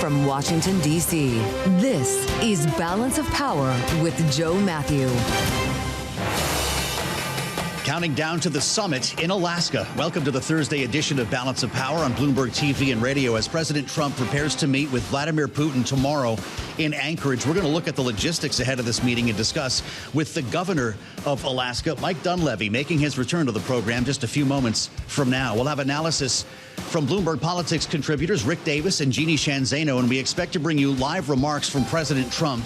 From Washington, D.C., this is Balance of Power with Joe Mathieu. Counting down to the summit in Alaska. Welcome to the Thursday edition of Balance of Power on Bloomberg TV and radio as President Trump prepares to meet with Vladimir Putin tomorrow in Anchorage. We're going to look at the logistics ahead of this meeting and discuss with the governor of Alaska, Mike Dunleavy, making his return to the program just a few moments from now. We'll have analysis from Bloomberg Politics contributors Rick Davis and Jeanne, and we expect to bring you live remarks from President Trump.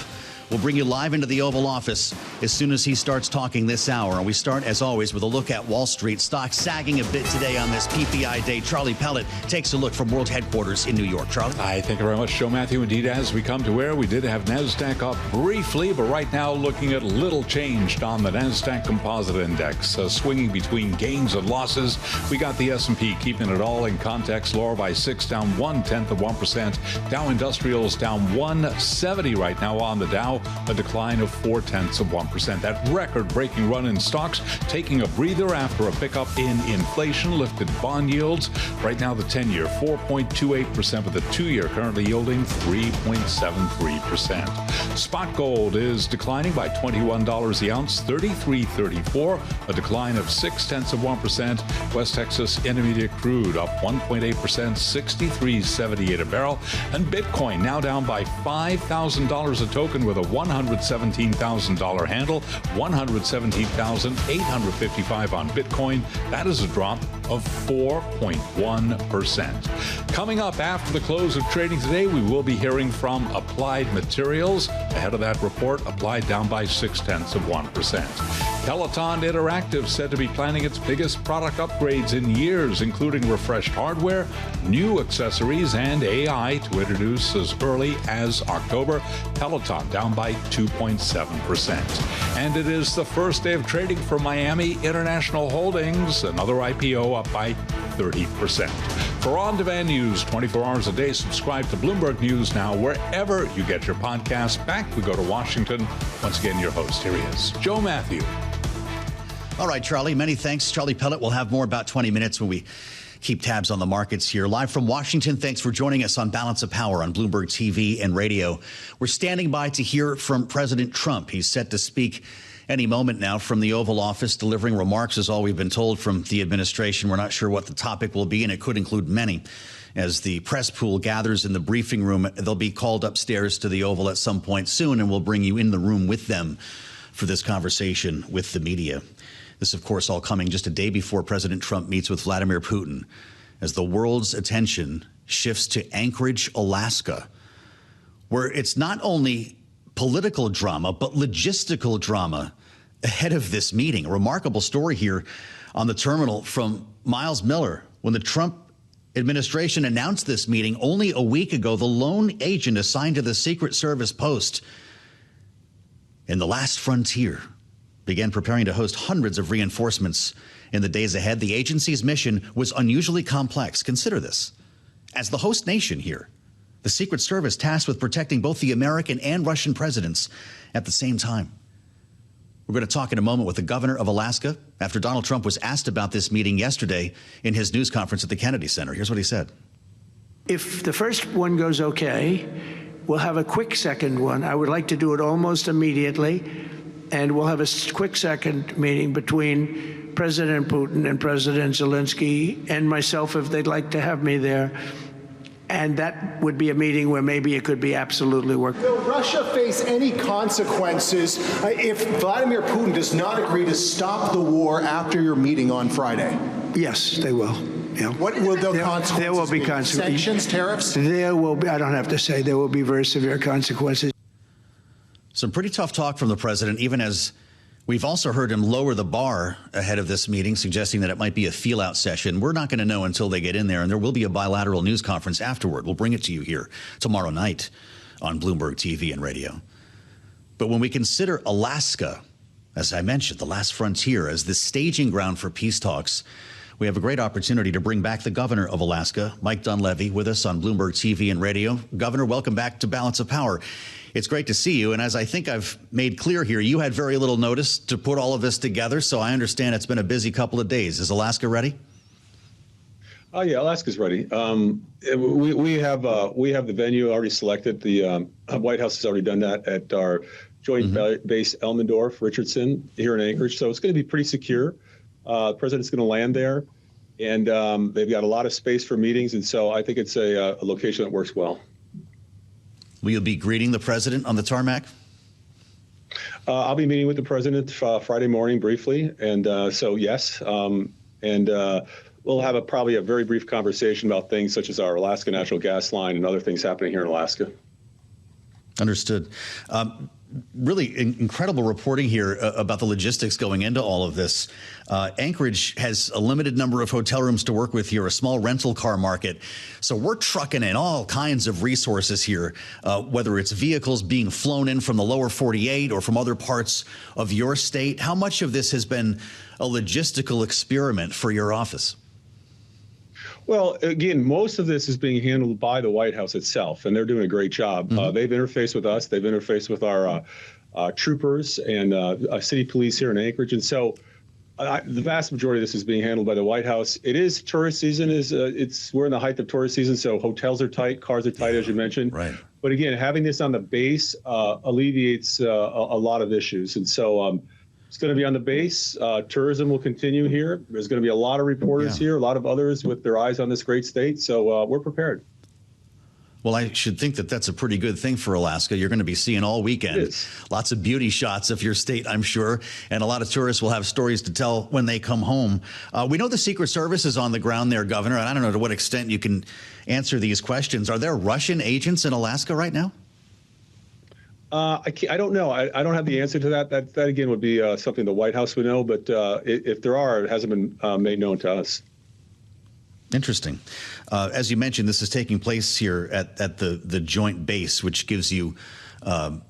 We'll bring you live into the Oval Office as soon as he starts talking this hour. And we start, as always, with a look at Wall Street. Stocks sagging a bit today on this PPI day. Charlie Pellet takes a look from World Headquarters in New York. Charlie? Thank you very much, Joe Mathieu. Indeed, as we come to where we did have NASDAQ up briefly, but right now looking at little changed on the NASDAQ Composite Index, swinging between gains and losses. We got the S&P keeping it all in context, lower by 6, down 0.1%. Dow Industrials down 170 right now on the Dow. A decline of 0.4%. That record-breaking run in stocks taking a breather after a pickup in inflation lifted bond yields. Right now, the 10-year 4.28%, with the 2-year currently yielding 3.73%. Spot gold is declining by $21 the ounce, $33.34, a decline of 0.6%. West Texas Intermediate crude up 1.8%, $63.78 a barrel, and Bitcoin now down by $5,000 a token with a $117,000 handle, $117,855 on Bitcoin. That is a drop of 4.1%. Coming up after the close of trading today, we will be hearing from Applied Materials. Ahead of that report, Applied down by 0.6%. Peloton Interactive said to be planning its biggest product upgrades in years, including refreshed hardware, new accessories, and AI to introduce as early as October. Peloton down by 2.7%. And it is the first day of trading for Miami International Holdings, another IPO up by 30%. For on-demand news 24 hours a day, subscribe to Bloomberg News Now wherever you get your podcasts. Back we go to Washington. Once again, your host, here he is, Joe Mathieu. All right, Charlie, many thanks. Charlie Pellet will have more about 20 minutes when we keep tabs on the markets here. Live from Washington, thanks for joining us on Balance of Power on Bloomberg TV and radio. We're standing by to hear from President Trump. He's set to speak any moment now from the Oval Office. Delivering remarks is all we've been told from the administration. We're not sure what the topic will be, and it could include many. As the press pool gathers in the briefing room, they'll be called upstairs to the Oval at some point soon, and we'll bring you in the room with them for this conversation with the media. This, of course, all coming just a day before President Trump meets with Vladimir Putin as the world's attention shifts to Anchorage, Alaska, where it's not only political drama, but logistical drama ahead of this meeting. A remarkable story here on the terminal from Miles Miller. When the Trump administration announced this meeting only a week ago, the lone agent assigned to the Secret Service post in the last frontier began preparing to host hundreds of reinforcements in the days ahead. The agency's mission was unusually complex. Consider this. As the host nation here, the Secret Service tasked with protecting both the American and Russian presidents at the same time. We're going to talk in a moment with the governor of Alaska after Donald Trump was asked about this meeting yesterday in his news conference at the Kennedy Center. Here's what he said. If the first one goes okay, we'll have a quick second one. I would like to do it almost immediately. And we'll have a quick second meeting between President Putin and President Zelensky and myself if they'd like to have me there. And that would be a meeting where maybe it could be absolutely work. Will Russia face any consequences if Vladimir Putin does not agree to stop the war after your meeting on Friday? Yes, they will. Yeah. What will the consequences There will be consequences. Sanctions, tariffs? There will be, I don't have to say, there will be very severe consequences. Some pretty tough talk from the president, even as we've also heard him lower the bar ahead of this meeting, suggesting that it might be a feel-out session. We're not going to know until they get in there, and there will be a bilateral news conference afterward. We'll bring it to you here tomorrow night on Bloomberg TV and radio. But when we consider Alaska, as I mentioned, the last frontier, as the staging ground for peace talks, we have a great opportunity to bring back the governor of Alaska, Mike Dunleavy, with us on Bloomberg TV and radio. Governor, welcome back to Balance of Power. It's great to see you. And as I think I've made clear here, you had very little notice to put all of this together. So I understand it's been a busy couple of days. Is Alaska ready? Oh yeah, Alaska's ready. We have the venue already selected. The White House has already done that at our joint base Elmendorf, Richardson here in Anchorage. So it's going to be pretty secure. The president's going to land there, and they've got a lot of space for meetings. And so I think it's a location that works well. Will you be greeting the president on the tarmac? I'll be meeting with the president Friday morning briefly, and so yes, we'll have probably a very brief conversation about things such as our Alaska natural gas line and other things happening here in Alaska. Understood. Really incredible reporting here about the logistics going into all of this. Anchorage has a limited number of hotel rooms to work with here, a small rental car market. So we're trucking in all kinds of resources here, whether it's vehicles being flown in from the lower 48 or from other parts of your state. How much of this has been a logistical experiment for your office? Well, again, most of this is being handled by the White House itself, and they're doing a great job. They've interfaced with us. They've interfaced with our troopers and city police here in Anchorage. And so the vast majority of this is being handled by the White House. It is tourist season. We're in the height of tourist season, so hotels are tight, cars are tight, as you mentioned. Right. But again, having this on the base alleviates a lot of issues. And so it's going to be on the base. Tourism will continue here. There's going to be a lot of reporters here, a lot of others with their eyes on this great state. So we're prepared. Well, I should think that that's a pretty good thing for Alaska. You're going to be seeing all weekend lots of beauty shots of your state, I'm sure. And a lot of tourists will have stories to tell when they come home. We know the Secret Service is on the ground there, Governor. And I don't know to what extent you can answer these questions. Are there Russian agents in Alaska right now? I don't know. I don't have the answer to that. That again, would be something the White House would know. But if there are, it hasn't been made known to us. Interesting. As you mentioned, this is taking place here at the joint base, which gives you, the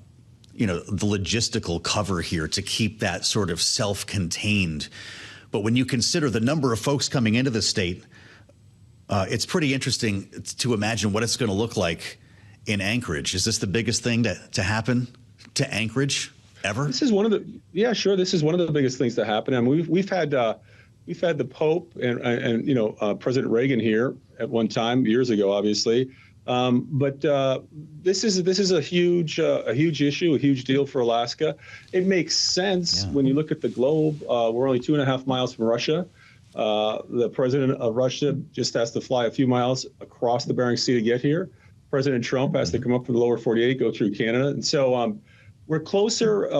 logistical cover here to keep that sort of self-contained. But when you consider the number of folks coming into the state, it's pretty interesting to imagine what it's going to look like in Anchorage. Is this the biggest thing to happen to Anchorage ever? This is one of the This is one of the biggest things to happen. I mean, we've had the Pope and President Reagan here at one time years ago, obviously. But this is a huge issue, a huge deal for Alaska. It makes sense when you look at the globe. We're only 2.5 miles from Russia. The president of Russia just has to fly a few miles across the Bering Sea to get here. President Trump has to come up from the lower 48, go through Canada. And so we're closer.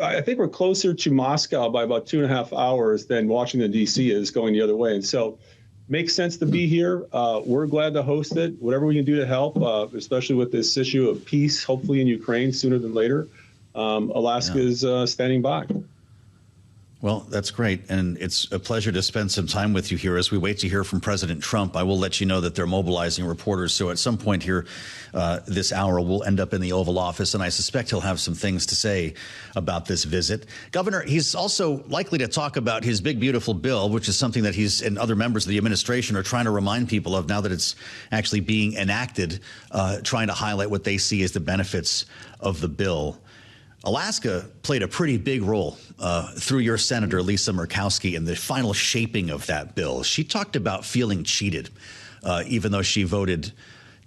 I think we're closer to Moscow by about 2.5 hours than Washington, D.C. is going the other way. And so makes sense to be here. We're glad to host it. Whatever we can do to help, especially with this issue of peace, hopefully in Ukraine sooner than later. Alaska is standing by. Well, that's great. And it's a pleasure to spend some time with you here as we wait to hear from President Trump. I will let you know that they're mobilizing reporters. So at some point here this hour, we'll end up in the Oval Office. And I suspect he'll have some things to say about this visit. Governor, he's also likely to talk about his big, beautiful bill, which is something that he's and other members of the administration are trying to remind people of now that it's actually being enacted, trying to highlight what they see as the benefits of the bill. Alaska played a pretty big role through your Senator Lisa Murkowski in the final shaping of that bill. She talked about feeling cheated, even though she voted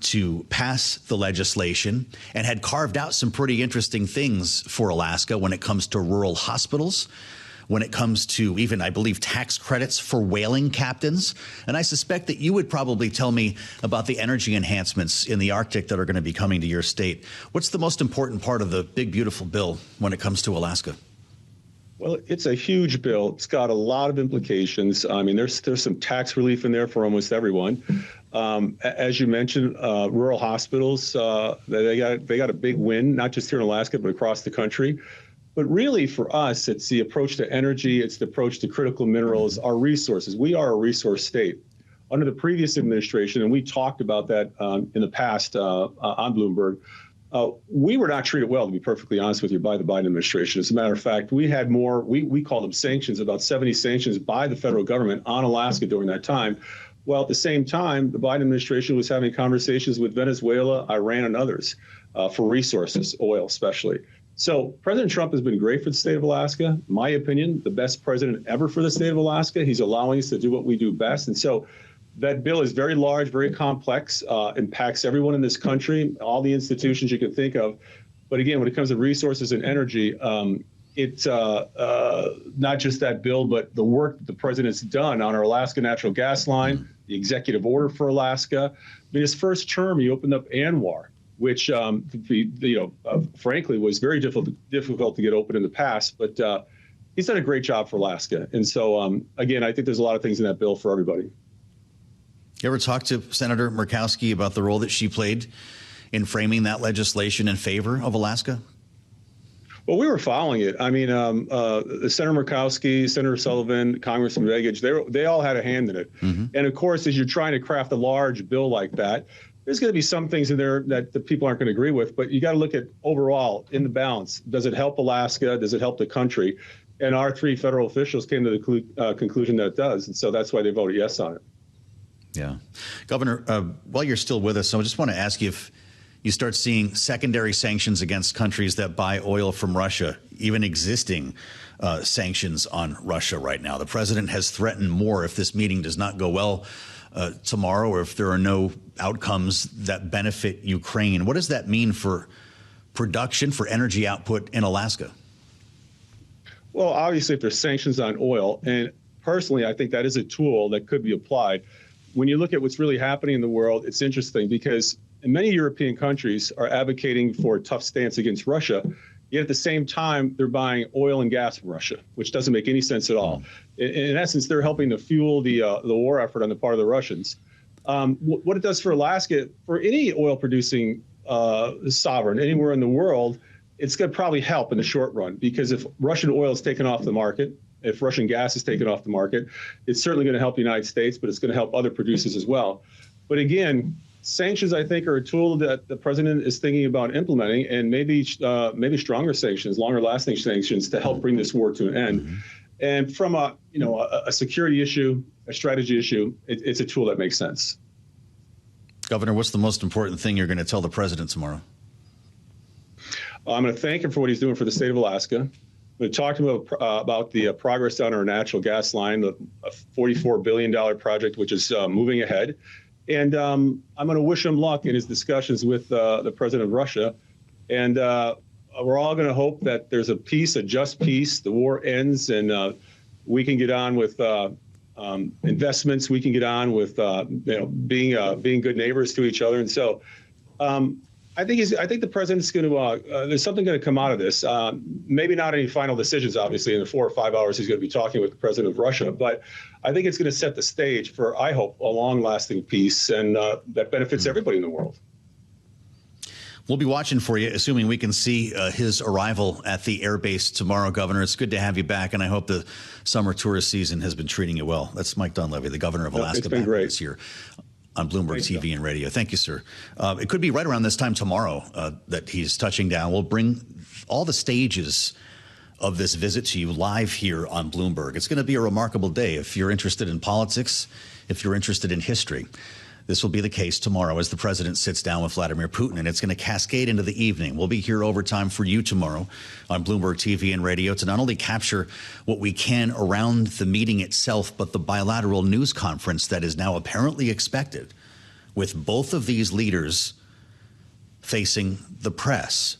to pass the legislation and had carved out some pretty interesting things for Alaska when it comes to rural hospitals, when it comes to even, I believe, tax credits for whaling captains. And I suspect that you would probably tell me about the energy enhancements in the Arctic that are going to be coming to your state. What's the most important part of the big, beautiful bill when it comes to Alaska? Well, it's a huge bill. It's got a lot of implications. I mean, there's some tax relief in there for almost everyone. As you mentioned, rural hospitals, they got a big win, not just here in Alaska, but across the country. But really, for us, it's the approach to energy. It's the approach to critical minerals, our resources. We are a resource state. Under the previous administration, and we talked about that in the past on Bloomberg, we were not treated well, to be perfectly honest with you, by the Biden administration. As a matter of fact, we had more, we call them sanctions, about 70 sanctions by the federal government on Alaska during that time. Well, at the same time, the Biden administration was having conversations with Venezuela, Iran, and others for resources, oil especially. So President Trump has been great for the state of Alaska. In my opinion, the best president ever for the state of Alaska. He's allowing us to do what we do best. And so That bill is very large, very complex, impacts everyone in this country, all the institutions you can think of. But again, when it comes to resources and energy, it's not just that bill, but the work that the president's done on our Alaska natural gas line, the executive order for Alaska. In his first term, he opened up ANWR, which, frankly, was very difficult to get open in the past. But he's done a great job for Alaska. And so, again, I think there's a lot of things in that bill for everybody. You ever talk to Senator Murkowski about the role that she played in framing that legislation in favor of Alaska? Well, we were following it. I mean, Senator Murkowski, Senator Sullivan, Congressman Begich, they all had a hand in it. And of course, as you're trying to craft a large bill like that, there's going to be some things in there that the people aren't going to agree with. But you got to look at overall in the balance. Does it help Alaska? Does it help the country? And our three federal officials came to the conclusion that it does. And so that's why they voted yes on it. Yeah. Governor, while you're still with us, I just want to ask you if you start seeing secondary sanctions against countries that buy oil from Russia, even existing sanctions on Russia right now. The president has threatened more if this meeting does not go well tomorrow, or if there are no outcomes that benefit Ukraine. What does that mean for production, for energy output in Alaska? Well, obviously, if there's sanctions on oil, and personally, I think that is a tool that could be applied. When you look at what's really happening in the world, it's interesting because many European countries are advocating for a tough stance against Russia, yet at the same time, they're buying oil and gas from Russia, which doesn't make any sense at all. In essence, they're helping to fuel the war effort on the part of the Russians. What it does for Alaska, for any oil-producing sovereign anywhere in the world, it's going to probably help in the short run, because if Russian oil is taken off the market, if Russian gas is taken off the market, it's certainly going to help the United States, but it's going to help other producers as well. But again, sanctions, I think, are a tool that the president is thinking about implementing, and maybe stronger sanctions, longer-lasting sanctions to help bring this war to an end. And from a security issue, a strategy issue, it's a tool that makes sense. Governor, what's the most important thing you're going to tell the president tomorrow? I'm going to thank him for what he's doing for the state of Alaska. I'm going to talk to him about the progress on our natural gas line, a $44 billion project, which is moving ahead. And I'm going to wish him luck in his discussions with the president of Russia. And we're all going to hope that there's a peace, a just peace. The war ends, and we can get on with investments. We can get on with being good neighbors to each other. And so I think the president's going to. There's something going to come out of this. Maybe not any final decisions, obviously, in the 4 or 5 hours he's going to be talking with the president of Russia. But I think it's going to set the stage for, I hope, a long-lasting peace, and that benefits everybody in the world. We'll be watching for you, assuming we can see his arrival at the air base tomorrow, Governor. It's good to have you back, and I hope the summer tourist season has been treating you well. That's Mike Dunleavy, the governor of Alaska. It's been great. This year on Bloomberg TV and radio. Thank you, sir. It could be right around this time tomorrow that he's touching down. We'll bring all the stages of this visit to you live here on Bloomberg. It's going to be a remarkable day. If you're interested in politics, if you're interested in history, this will be the case tomorrow as the president sits down with Vladimir Putin, and it's going to cascade into the evening. We'll be here overtime for you tomorrow on Bloomberg TV and radio to not only capture what we can around the meeting itself, but the bilateral news conference that is now apparently expected, with both of these leaders facing the press.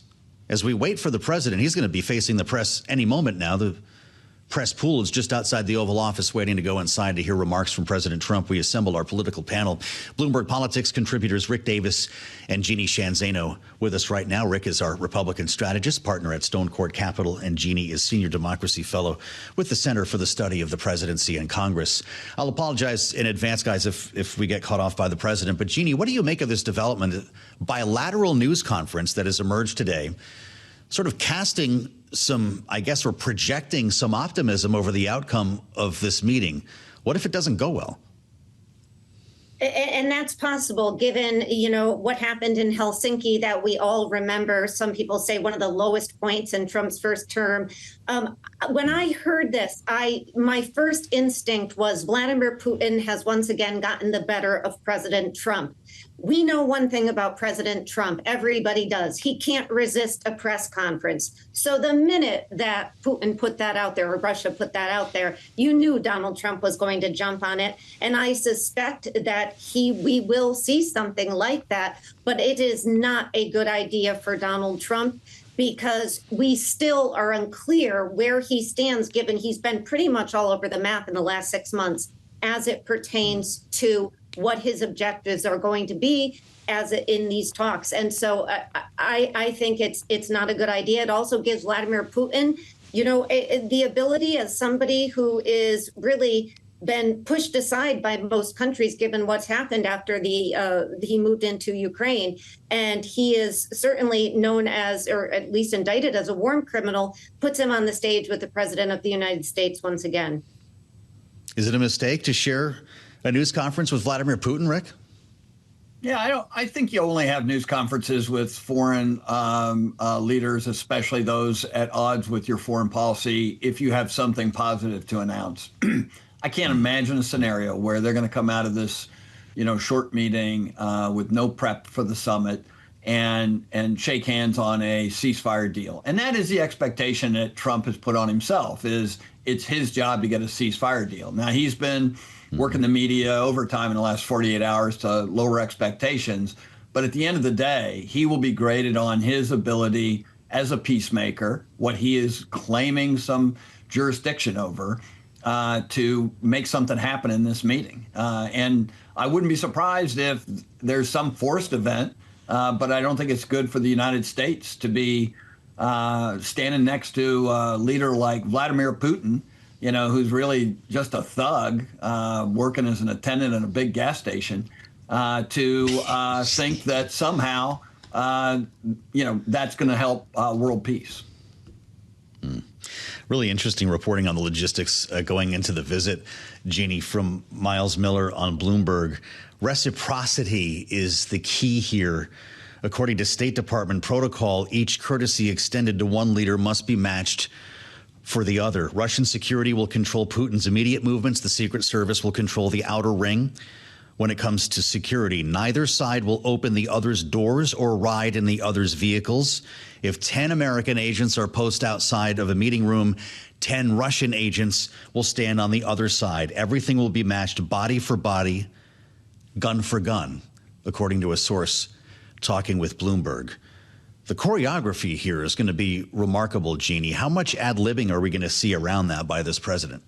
As we wait for the president, he's going to be facing the press any moment now. The press pool is just outside the Oval Office waiting to go inside to hear remarks from President Trump. We assembled our political panel. Bloomberg Politics contributors Rick Davis and Jeanne Zaino with us right now. Rick is our Republican strategist, partner at Stonecourt Capital, and Jeanne is Senior Democracy Fellow with the Center for the Study of the Presidency and Congress. I'll apologize in advance, guys, if we get caught off by the president. But Jeanne, what do you make of this development? Bilateral news conference that has emerged today, sort of casting some, I guess, or projecting some optimism over the outcome of this meeting. What if it doesn't go well? And that's possible, given, what happened in Helsinki that we all remember. Some people say one of the lowest points in Trump's first term. When I heard this, my first instinct was Vladimir Putin has once again gotten the better of President Trump. We know one thing about President Trump. Everybody does. He can't resist a press conference. So the minute that Putin put that out there, or Russia put that out there, you knew Donald Trump was going to jump on it. And I suspect that we will see something like that. But it is not a good idea for Donald Trump, because we still are unclear where he stands, given he's been pretty much all over the map in the last 6 months as it pertains to what his objectives are going to be as in these talks. And so I think it's not a good idea. It also gives Vladimir Putin, the ability, as somebody who is really been pushed aside by most countries, given what's happened after he moved into Ukraine. And he is certainly known as, or at least indicted as, a war criminal, puts him on the stage with the president of the United States once again. Is it a mistake to share a news conference with Vladimir Putin, Rick? Yeah, I think you only have news conferences with foreign leaders, especially those at odds with your foreign policy, if you have something positive to announce. I can't imagine a scenario where they're going to come out of this, short meeting with no prep for the summit and shake hands on a ceasefire deal. And that is the expectation that Trump has put on himself, is it's his job to get a ceasefire deal. Now, he's been working the media overtime in the last 48 hours to lower expectations. But at the end of the day, he will be graded on his ability as a peacemaker, what he is claiming some jurisdiction over, to make something happen in this meeting. And I wouldn't be surprised if there's some forced event, but I don't think it's good for the United States to be standing next to a leader like Vladimir Putin, who's really just a thug working as an attendant in a big gas station, to think that somehow, that's going to help world peace. Really interesting reporting on the logistics going into the visit, Jeanne, from Miles Miller on Bloomberg. Reciprocity is the key here. According to State Department protocol, each courtesy extended to one leader must be matched for the other. Russian security will control Putin's immediate movements. The Secret Service will control the outer ring. When it comes to security, neither side will open the other's doors or ride in the other's vehicles. If 10 American agents are posted outside of a meeting room, 10 Russian agents will stand on the other side. Everything will be matched body for body, gun for gun, according to a source talking with Bloomberg. The choreography here is going to be remarkable, Jeanne. How much ad-libbing are we going to see around that by this president?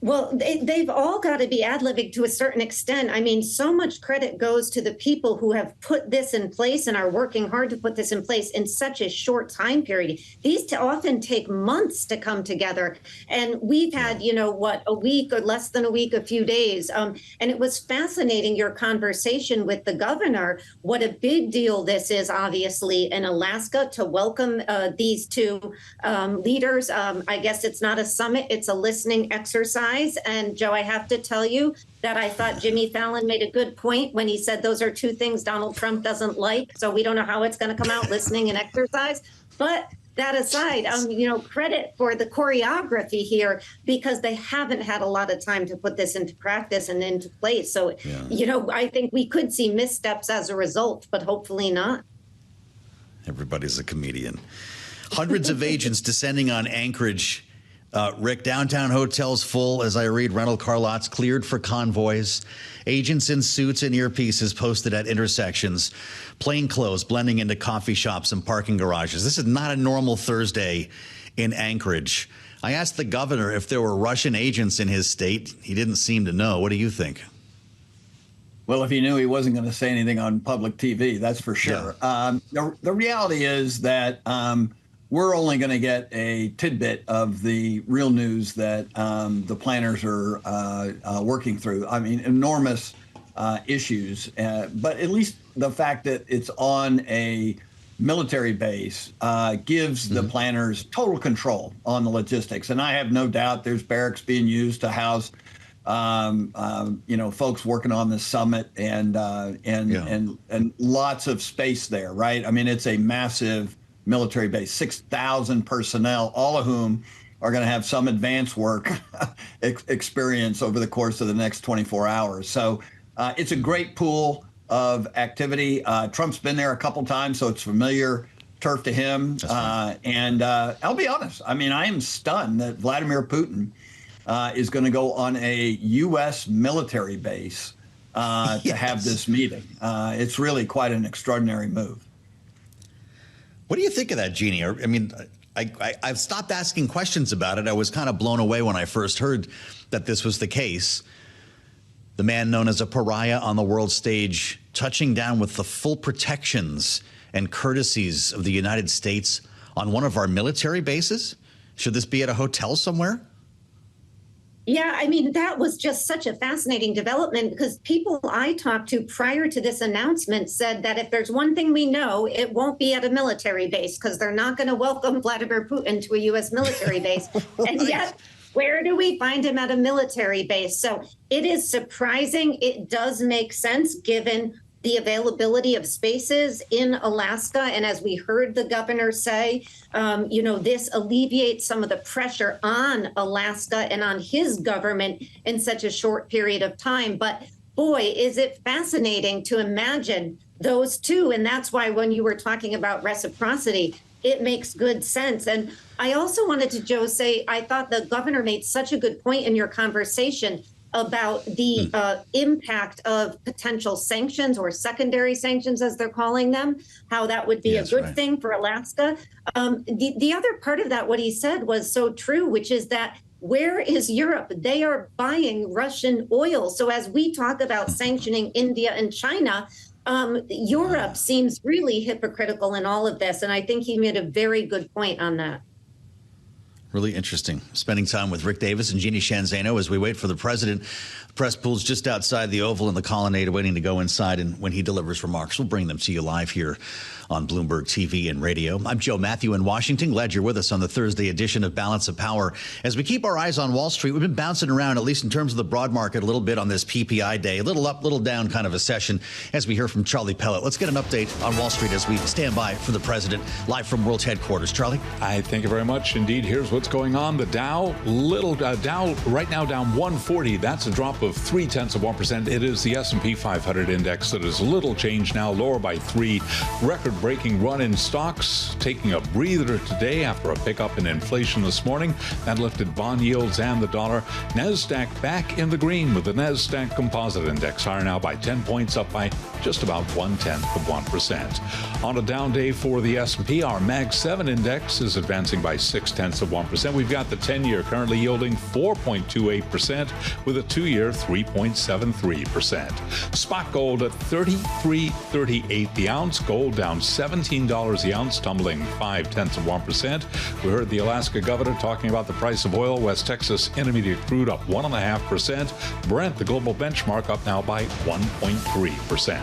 Well, they've all got to be ad-libbing to a certain extent. I mean, so much credit goes to the people who have put this in place and are working hard to put this in place in such a short time period. These often take months to come together. And we've had, a week or less than a week, a few days. And it was fascinating, your conversation with the governor, what a big deal this is, obviously, in Alaska, to welcome these two leaders. I guess it's not a summit, it's a listening exercise. And Joe, I have to tell you that I thought Jimmy Fallon made a good point when he said those are two things Donald Trump doesn't like. So we don't know how it's going to come out, listening and exercise. But that aside, credit for the choreography here, because they haven't had a lot of time to put this into practice and into place. So, I think we could see missteps as a result, but hopefully not. Everybody's a comedian. Hundreds of agents descending on Anchorage. Rick, downtown hotels full, as I read, rental car lots cleared for convoys. Agents in suits and earpieces posted at intersections. Plain clothes blending into coffee shops and parking garages. This is not a normal Thursday in Anchorage. I asked the governor if there were Russian agents in his state. He didn't seem to know. What do you think? Well, if he knew, he wasn't going to say anything on public TV, that's for sure. Yeah. The reality is that we're only going to get a tidbit of the real news that the planners are working through. I mean, enormous issues, but at least the fact that it's on a military base gives the planners total control on the logistics. And I have no doubt there's barracks being used to house folks working on the summit and lots of space there, right? I mean, it's a massive military base, 6,000 personnel, all of whom are going to have some advanced work experience over the course of the next 24 hours. So it's a great pool of activity. Trump's been there a couple times, so it's familiar turf to him. And I'll be honest, I mean, I am stunned that Vladimir Putin is going to go on a U.S. military base to have this meeting. It's really quite an extraordinary move. What do you think of that, Jeanne? I mean, I've stopped asking questions about it. I was kind of blown away when I first heard that this was the case. The man known as a pariah on the world stage, touching down with the full protections and courtesies of the United States on one of our military bases? Should this be at a hotel somewhere? Yeah, I mean, that was just such a fascinating development because people I talked to prior to this announcement said that if there's one thing we know, it won't be at a military base because they're not going to welcome Vladimir Putin to a U.S. military base. And yet, where do we find him at a military base? So it is surprising. It does make sense given the availability of spaces in Alaska. And as we heard the governor say, this alleviates some of the pressure on Alaska and on his government in such a short period of time. But boy, is it fascinating to imagine those two. And that's why when you were talking about reciprocity, it makes good sense. And I also wanted to, Joe, say, I thought the governor made such a good point in your conversation about the impact of potential sanctions or secondary sanctions, as they're calling them, how that would be a good thing for Alaska. The other part of that, what he said was so true, which is that where is Europe? They are buying Russian oil. So as we talk about sanctioning India and China, Europe seems really hypocritical in all of this. And I think he made a very good point on that. Really interesting. Spending time with Rick Davis and Jeanne Zaino as we wait for the president. The press pool's just outside the Oval in the colonnade waiting to go inside. And when he delivers remarks, we'll bring them to you live here on Bloomberg TV and radio. I'm Joe Mathieu in Washington. Glad you're with us on the Thursday edition of Balance of Power. As we keep our eyes on Wall Street, we've been bouncing around, at least in terms of the broad market, a little bit on this PPI day. A little up, little down kind of a session as we hear from Charlie Pellet. Let's get an update on Wall Street as we stand by for the president, live from World's headquarters. Charlie? I thank you very much indeed. Here's what's going on. The Dow, Dow right now down 140. That's a drop of 0.3%. It is the S&P 500 index that is little change now, lower by 3. Record-breaking run in stocks, taking a breather today after a pickup in inflation this morning. That lifted bond yields and the dollar. NASDAQ back in the green with the NASDAQ Composite Index higher now by 10 points, up by just about 0.1%. On a down day for the S&P, our Mag 7 index is advancing by 0.6%. We've got the 10-year currently yielding 4.28% with a 2-year 3.73%. Spot gold at $33.38 the ounce. Gold down $17 the ounce, tumbling 0.5%. We heard the Alaska governor talking about the price of oil. West Texas Intermediate crude up 1.5%. Brent, the global benchmark, up now by 1.3%.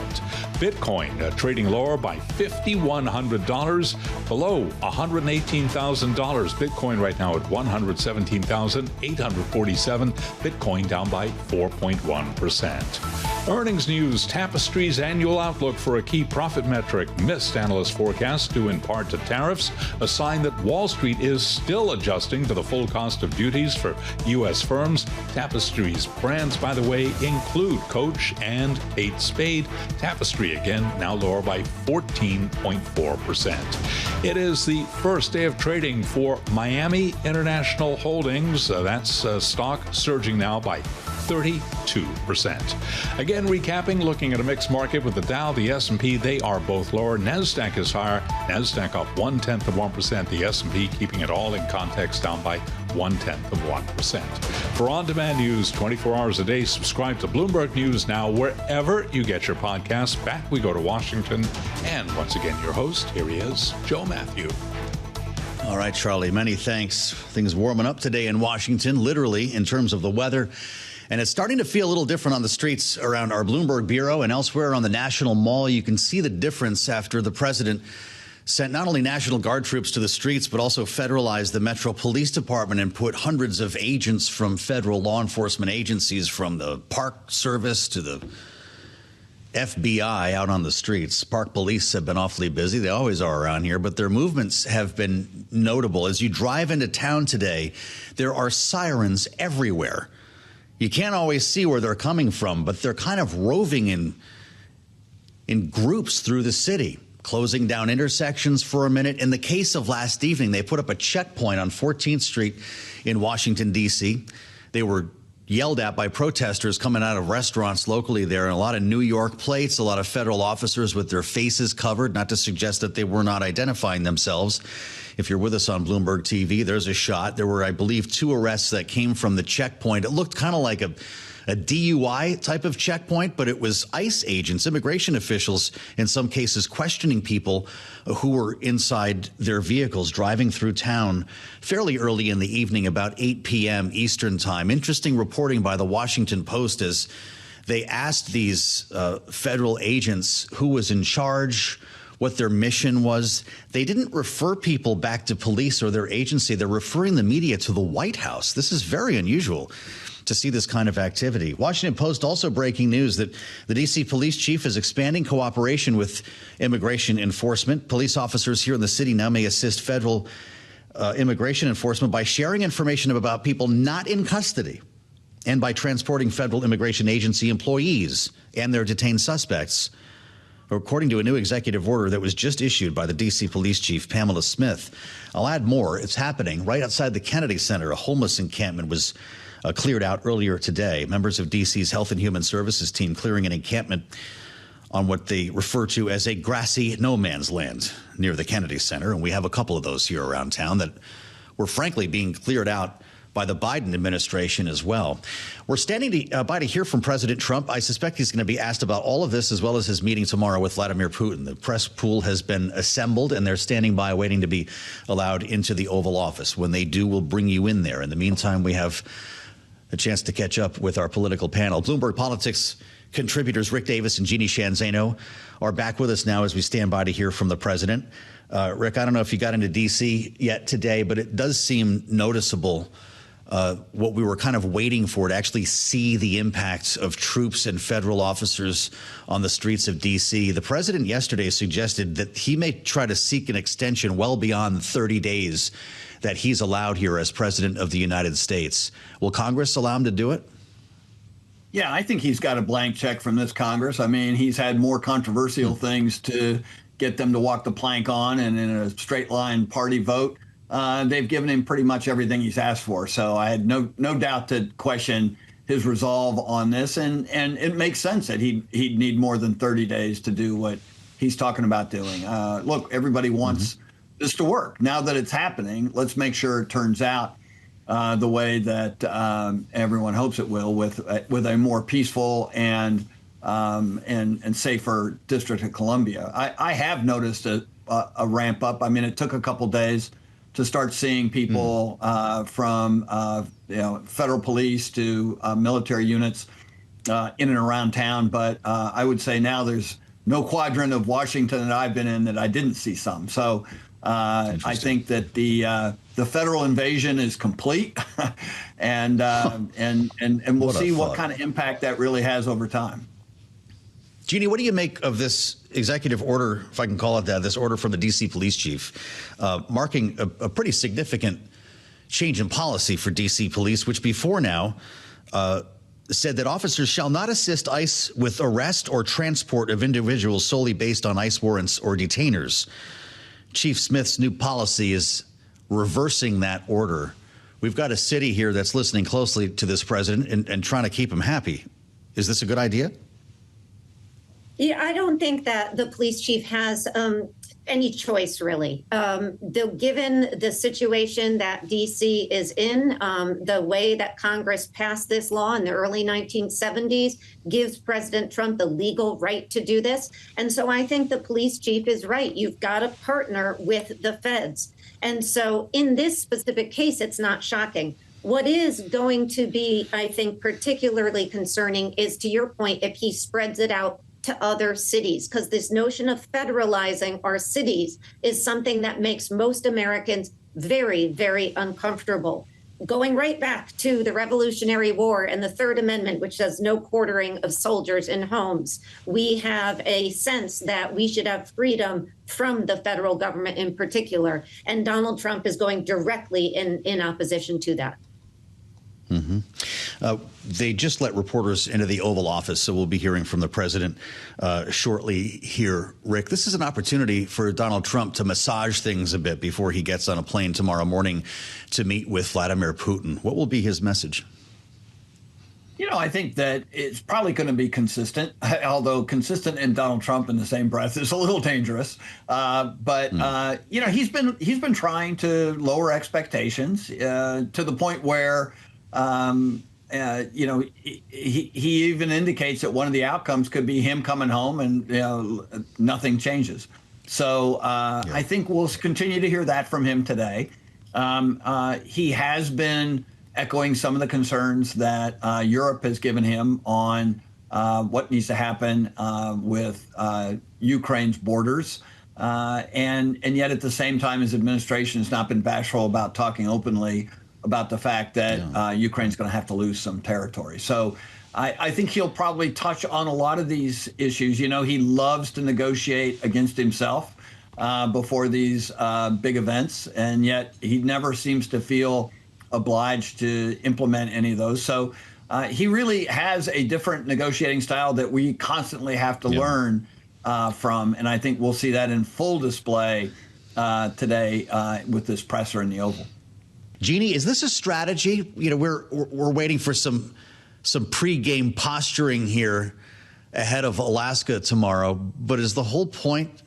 Bitcoin trading lower by $5,100, below $118,000. Bitcoin right now at $117,847. Bitcoin down by 4.1%. Earnings news. Tapestry's annual outlook for a key profit metric missed analyst forecasts due in part to tariffs, a sign that Wall Street is still adjusting to the full cost of duties for U.S. firms. Tapestry's brands, by the way, include Coach and Kate Spade. Tapestry, again, now lower by 14.4%. It is the first day of trading for Miami International Holdings. That's stock surging now by 32%. Again, recapping, looking at a mixed market with the Dow, the S&P, they are both lower. NASDAQ is higher. NASDAQ up 0.1%. The S&P keeping it all in context down by 0.1%. For on-demand news 24 hours a day, subscribe to Bloomberg News Now wherever you get your podcasts. Back we go to Washington. And once again, your host, here he is, Joe Mathieu. All right, Charlie, many thanks. Things warming up today in Washington, literally, in terms of the weather. And it's starting to feel a little different on the streets around our Bloomberg Bureau and elsewhere on the National Mall. You can see the difference after the president sent not only National Guard troops to the streets, but also federalized the Metro Police Department and put hundreds of agents from federal law enforcement agencies, from the Park Service to the FBI out on the streets. Park police have been awfully busy. They always are around here, but their movements have been notable. As you drive into town today, there are sirens everywhere. You can't always see where they're coming from, but they're kind of roving in groups through the city, closing down intersections for a minute. In the case of last evening, they put up a checkpoint on 14th Street in Washington, D.C. They were yelled at by protesters coming out of restaurants locally there, and a lot of New York plates, a lot of federal officers with their faces covered, not to suggest that they were not identifying themselves. If you're with us on Bloomberg TV, there's a shot. There were, I believe, 2 arrests that came from the checkpoint. It looked kind of like a DUI type of checkpoint, but it was ICE agents, immigration officials, in some cases questioning people who were inside their vehicles driving through town fairly early in the evening, about 8 p.m. Eastern time. Interesting reporting by the Washington Post as they asked these federal agents who was in charge, what their mission was. They didn't refer people back to police or their agency. They're referring the media to the White House. This is very unusual to see this kind of activity. Washington Post also breaking news that the D.C. police chief is expanding cooperation with immigration enforcement. Police officers here in the city now may assist federal immigration enforcement by sharing information about people not in custody and by transporting federal immigration agency employees and their detained suspects. According to a new executive order that was just issued by the D.C. police chief, Pamela Smith. I'll add more. It's happening right outside the Kennedy Center. A homeless encampment was cleared out earlier today. Members of D.C.'s Health and Human Services team clearing an encampment on what they refer to as a grassy no man's land near the Kennedy Center. And we have a couple of those here around town that were frankly being cleared out by the Biden administration as well. We're standing by to hear from President Trump. I suspect he's going to be asked about all of this as well as his meeting tomorrow with Vladimir Putin. The press pool has been assembled and they're standing by waiting to be allowed into the Oval Office. When they do, we'll bring you in there. In the meantime, we have a chance to catch up with our political panel. Bloomberg Politics contributors Rick Davis and Jeanne Zaino are back with us now as we stand by to hear from the president. Rick, I don't know if you got into D.C. yet today, but it does seem noticeable what we were kind of waiting for, to actually see the impacts of troops and federal officers on the streets of D.C. The president yesterday suggested that he may try to seek an extension well beyond 30 days that he's allowed here as president of the United States. Will Congress allow him to do it? Yeah, I think he's got a blank check from this Congress. I mean, he's had more controversial things to get them to walk the plank on, and in a straight line party vote, they've given him pretty much everything he's asked for. So I had no doubt to question his resolve on this, and it makes sense that he'd need more than 30 days to do what he's talking about doing. Look, everybody wants this to work. Now that it's happening, let's make sure it turns out the way that everyone hopes it will, with a more peaceful and safer District of Columbia. I have noticed a ramp up. I mean, it took a couple days to start seeing people from federal police to military units in and around town, but I would say now there's no quadrant of Washington that I've been in that I didn't see some. So I think that the federal invasion is complete, and we'll see what kind of impact that really has over time. Jeanne, what do you make of this executive order, if I can call it that, this order from the D.C. police chief, marking a pretty significant change in policy for D.C. police, which before now said that officers shall not assist ICE with arrest or transport of individuals solely based on ICE warrants or detainers. Chief Smith's new policy is reversing that order. We've got a city here that's listening closely to this president and trying to keep him happy. Is this a good idea? Yeah, I don't think that the police chief has any choice, really. Given the situation that D.C. is in, the way that Congress passed this law in the early 1970s gives President Trump the legal right to do this. And so I think the police chief is right. You've got to partner with the feds. And so in this specific case, it's not shocking. What is going to be, I think, particularly concerning is, to your point, if he spreads it out to other cities, because this notion of federalizing our cities is something that makes most Americans very, very uncomfortable. going right back to the Revolutionary War and the Third Amendment, which says no quartering of soldiers in homes. We have a sense that we should have freedom from the federal government in particular. And Donald Trump is going directly in opposition to that. Mm-hmm. They just let reporters into the Oval Office, so we'll be hearing from the president shortly here. Rick, this is an opportunity for Donald Trump to massage things a bit before he gets on a plane tomorrow morning to meet with Vladimir Putin. What will be his message? You know, I think that it's probably going to be consistent, although consistent and Donald Trump in the same breath is a little dangerous. But you know, he's been trying to lower expectations to the point where you know, he even indicates that one of the outcomes could be him coming home and nothing changes. So I think we'll continue to hear that from him today. He has been echoing some of the concerns that Europe has given him on what needs to happen with Ukraine's borders. And yet at the same time, his administration has not been bashful about talking openly about the fact that Ukraine's going to have to lose some territory. So I think he'll probably touch on a lot of these issues. You know, he loves to negotiate against himself before these big events, and yet he never seems to feel obliged to implement any of those. So he really has a different negotiating style that we constantly have to learn from. And I think we'll see that in full display today with this presser in the Oval. Jeanne, is this a strategy? You know, we're waiting for some pregame posturing here ahead of Alaska tomorrow. But is the whole point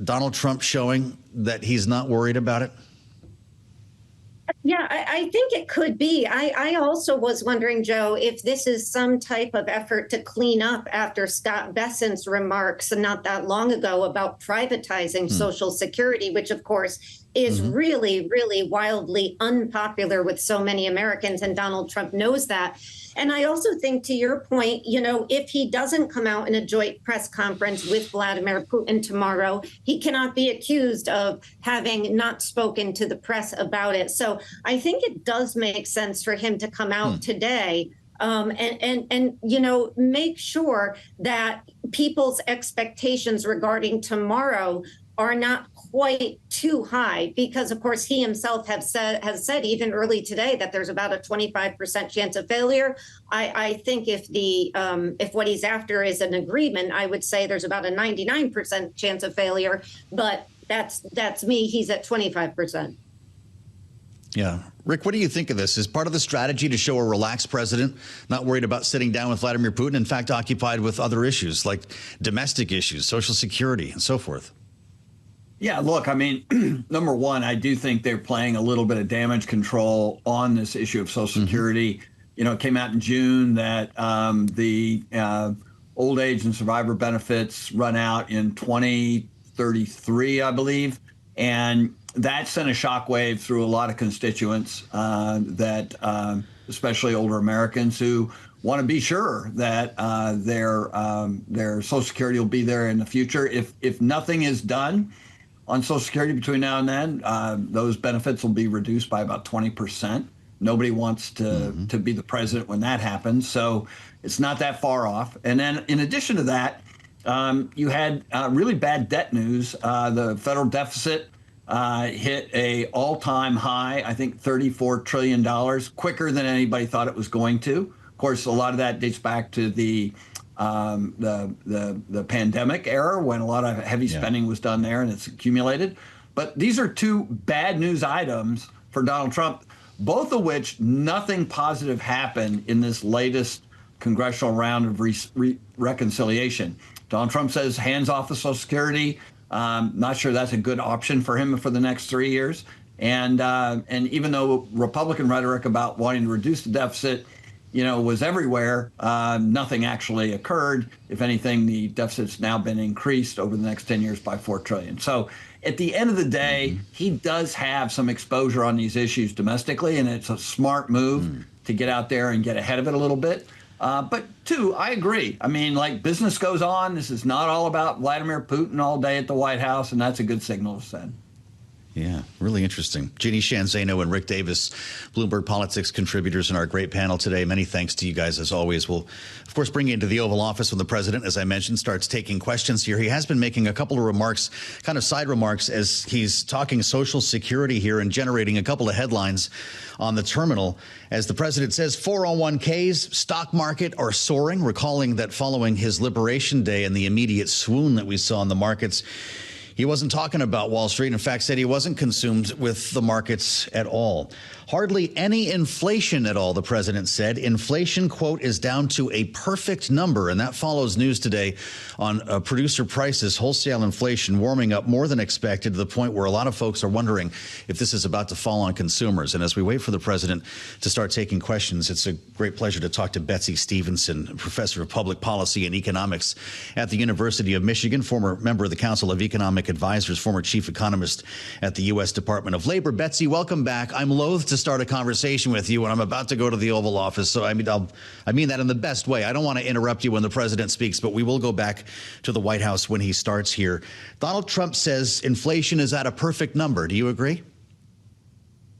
Donald Trump showing that he's not worried about it? Yeah, I think it could be. I also was wondering, Joe, if this is some type of effort to clean up after Scott Bessent's remarks not that long ago about privatizing Social Security, which, of course, is really, really wildly unpopular with so many Americans. And Donald Trump knows that. And I also think, to your point, you know, if he doesn't come out in a joint press conference with Vladimir Putin tomorrow, he cannot be accused of having not spoken to the press about it. So I think it does make sense for him to come out today and you know, make sure that people's expectations regarding tomorrow are not quite too high, because, of course, he himself has said even early today that there's about a 25% chance of failure. I think if what he's after is an agreement, I would say there's about a 99% chance of failure. But that's me. He's at 25%. Yeah. Rick, what do you think of this? Is part of the strategy to show a relaxed president, not worried about sitting down with Vladimir Putin, in fact, occupied with other issues like domestic issues, Social Security, and so forth? Yeah, look, I mean, number one, I do think they're playing a little bit of damage control on this issue of Social Security. You know, it came out in June that the old age and survivor benefits run out in 2033, I believe. And that sent a shockwave through a lot of constituents that especially older Americans who want to be sure that their Social Security will be there in the future. If nothing is done on Social Security between now and then, those benefits will be reduced by about 20%. Nobody wants to be the president when that happens, so it's not that far off. And then in addition to that, you had really bad debt news. The federal deficit hit a all-time high, I think $34 trillion, quicker than anybody thought it was going to. Of course, a lot of that dates back to the pandemic era when a lot of heavy spending was done there and it's accumulated. But these are two bad news items for Donald Trump, both of which nothing positive happened in this latest congressional round of reconciliation. Donald Trump says hands off of Social Security. Not sure that's a good option for him for the next 3 years. And even though Republican rhetoric about wanting to reduce the deficit, you know, was everywhere, nothing actually occurred. If anything, the deficit's now been increased over the next 10 years by $4 trillion. So at the end of the day, he does have some exposure on these issues domestically, and it's a smart move to get out there and get ahead of it a little bit. But two, I agree. I mean, like, business goes on. This is not all about Vladimir Putin all day at the White House, and that's a good signal to send. Yeah, really interesting. Jeanne, Zaino, and Rick Davis, Bloomberg Politics contributors in our great panel today. Many thanks to you guys, as always. We'll, of course, bring you into the Oval Office when the president, as I mentioned, starts taking questions here. He has been making a couple of remarks, kind of side remarks, as he's talking Social Security here and generating a couple of headlines on the terminal. As the president says, 401ks, stock market are soaring, recalling that following his Liberation Day and the immediate swoon that we saw in the markets, he wasn't talking about Wall Street. In fact, said he wasn't consumed with the markets at all. Hardly any inflation at all, the president said. Inflation, quote, is down to a perfect number. And that follows news today on producer prices, wholesale inflation warming up more than expected to the point where a lot of folks are wondering if this is about to fall on consumers. And as we wait for the president to start taking questions, it's a great pleasure to talk to Betsey Stevenson, professor of public policy and economics at the University of Michigan, former member of the Council of Economic Advisors, former chief economist at the U.S. Department of Labor. Betsey, welcome back. I'm loath to start a conversation with you when I'm about to go to the Oval Office. So I mean that in the best way. I don't want to interrupt you when the president speaks, but we will go back to the White House when he starts here. Donald Trump says inflation is at a perfect number. Do you agree?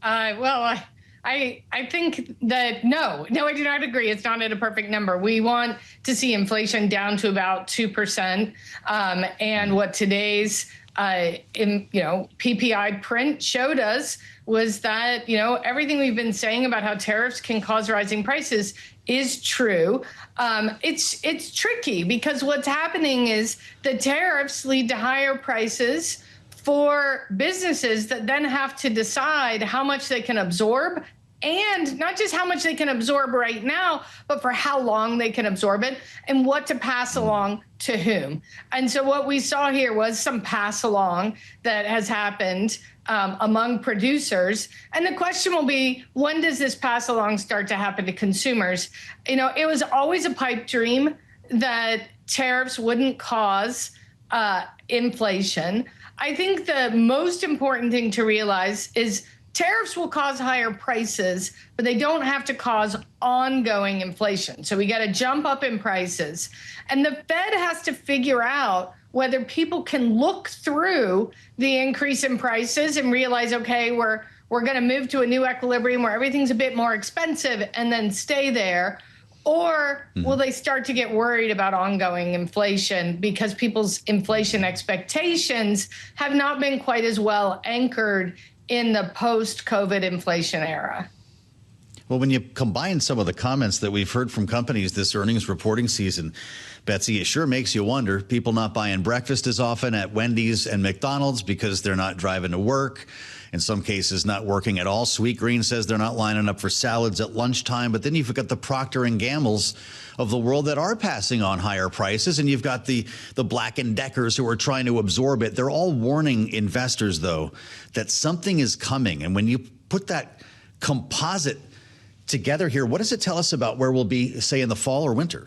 Well, I think that no, I do not agree. It's not at a perfect number. We want to see inflation down to about 2%. And what today's PPI print showed us was that, everything we've been saying about how tariffs can cause rising prices is true. It's tricky because what's happening is the tariffs lead to higher prices for businesses that then have to decide how much they can absorb, and not just how much they can absorb right now, but for how long they can absorb it and what to pass along to whom. And so what we saw here was some pass along that has happened among producers. And the question will be, when does this pass along start to happen to consumers? It was always a pipe dream that tariffs wouldn't cause inflation. I think the most important thing to realize is tariffs will cause higher prices, but they don't have to cause ongoing inflation. So we got to jump up in prices. And the Fed has to figure out whether people can look through the increase in prices and realize, okay, we're going to move to a new equilibrium where everything's a bit more expensive and then stay there. Or will they start to get worried about ongoing inflation because people's inflation expectations have not been quite as well anchored in the post-COVID inflation era? Well, when you combine some of the comments that we've heard from companies this earnings reporting season, Betsey, it sure makes you wonder. People not buying breakfast as often at Wendy's and McDonald's because they're not driving to work. In some cases, not working at all. Sweetgreen says they're not lining up for salads at lunchtime. But then you've got the Procter & Gamble's of the world that are passing on higher prices. And you've got the Black & Deckers who are trying to absorb it. They're all warning investors, though, that something is coming. And when you put that composite together here, what does it tell us about where we'll be, say, in the fall or winter?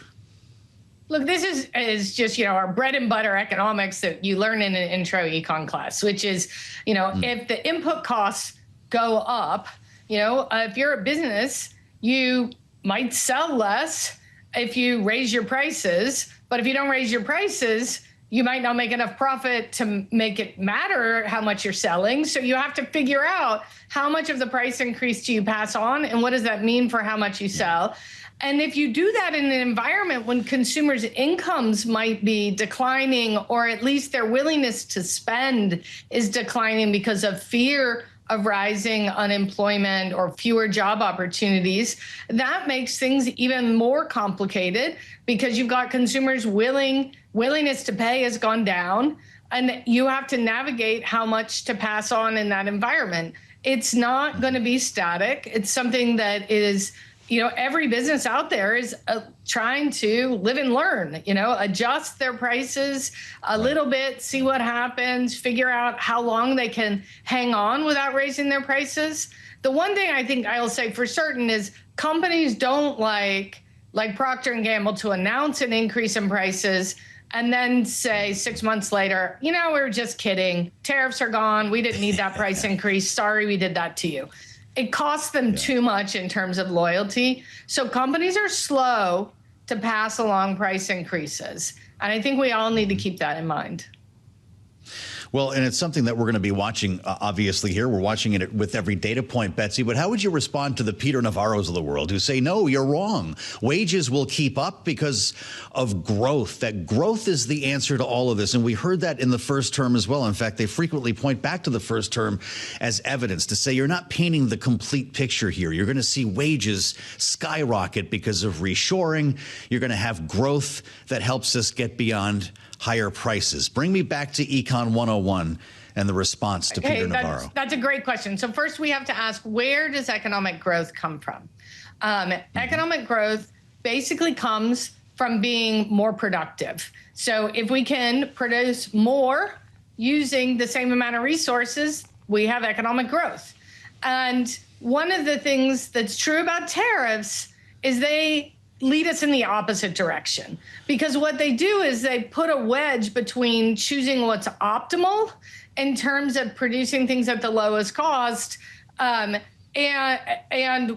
Look, this is just, our bread and butter economics that you learn in an intro econ class, which is, if the input costs go up, if you're a business, you might sell less if you raise your prices. But if you don't raise your prices, you might not make enough profit to make it matter how much you're selling. So you have to figure out how much of the price increase do you pass on and what does that mean for how much you sell. And if you do that in an environment when consumers' incomes might be declining, or at least their willingness to spend is declining because of fear of rising unemployment or fewer job opportunities, that makes things even more complicated because you've got consumers' willingness to pay has gone down, and you have to navigate how much to pass on in that environment. It's not going to be static. It's something that is, every business out there is trying to live and learn, adjust their prices a little bit, see what happens, figure out how long they can hang on without raising their prices. The one thing I think I'll say for certain is companies don't like Procter & Gamble to announce an increase in prices and then say 6 months later, we're just kidding. Tariffs are gone. We didn't need that price increase. Sorry, we did that to you. It costs them too much in terms of loyalty. So companies are slow to pass along price increases. And I think we all need to keep that in mind. Well, and it's something that we're going to be watching, obviously, here. We're watching it with every data point, Betsey. But how would you respond to the Peter Navarros of the world who say, no, you're wrong. Wages will keep up because of growth. That growth is the answer to all of this. And we heard that in the first term as well. In fact, they frequently point back to the first term as evidence to say you're not painting the complete picture here. You're going to see wages skyrocket because of reshoring. You're going to have growth that helps us get beyond higher prices. Bring me back to Econ 101 and the response to Peter Navarro. That's a great question. So first we have to ask, where does economic growth come from? Economic growth basically comes from being more productive. So if we can produce more using the same amount of resources, we have economic growth. And one of the things that's true about tariffs is they lead us in the opposite direction, because what they do is they put a wedge between choosing what's optimal in terms of producing things at the lowest cost and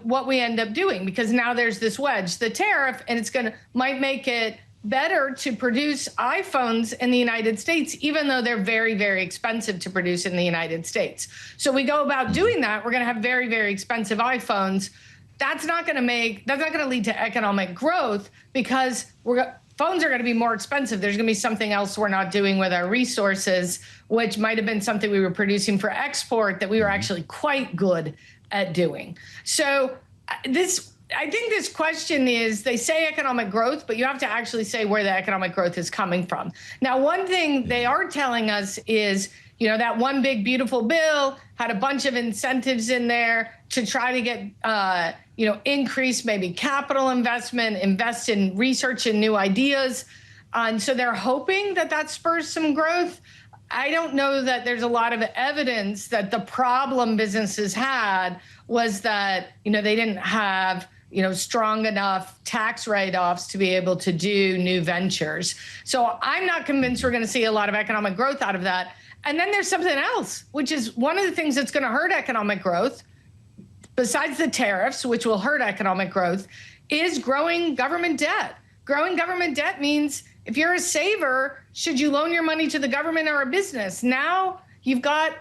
what we end up doing, because now there's this wedge, the tariff, and it's might make it better to produce iPhones in the United States, even though they're very, very expensive to produce in the United States. So we go about doing that. We're going to have very, very expensive iPhones. That's not going to lead to economic growth, because phones are going to be more expensive. There's going to be something else we're not doing with our resources, which might have been something we were producing for export that we were actually quite good at doing. So I think this question is, they say economic growth, but you have to actually say where the economic growth is coming from. Now, one thing they are telling us is, that one big beautiful bill had a bunch of incentives in there to try to get, increase maybe capital investment, invest in research and new ideas. And so they're hoping that spurs some growth. I don't know that there's a lot of evidence that the problem businesses had was that, they didn't have, strong enough tax write-offs to be able to do new ventures. So I'm not convinced we're going to see a lot of economic growth out of that. And then there's something else, which is one of the things that's going to hurt economic growth, besides the tariffs, which will hurt economic growth, is growing government debt. Growing government debt means if you're a saver, should you loan your money to the government or a business? Now you've got,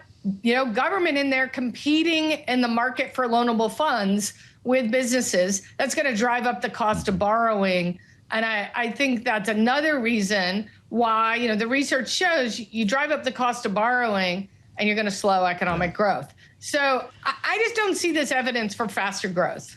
government in there competing in the market for loanable funds with businesses. That's going to drive up the cost of borrowing. And I think that's another reason why, the research shows you drive up the cost of borrowing and you're going to slow economic growth. So I just don't see this evidence for faster growth.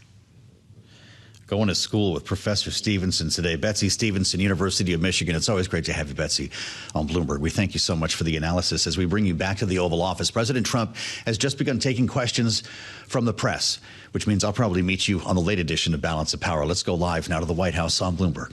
Going to school with Professor Stevenson today, Betsey Stevenson, University of Michigan. It's always great to have you, Betsey, on Bloomberg. We thank you so much for the analysis as we bring you back to the Oval Office. President Trump has just begun taking questions from the press, which means I'll probably meet you on the late edition of Balance of Power. Let's go live now to the White House on Bloomberg.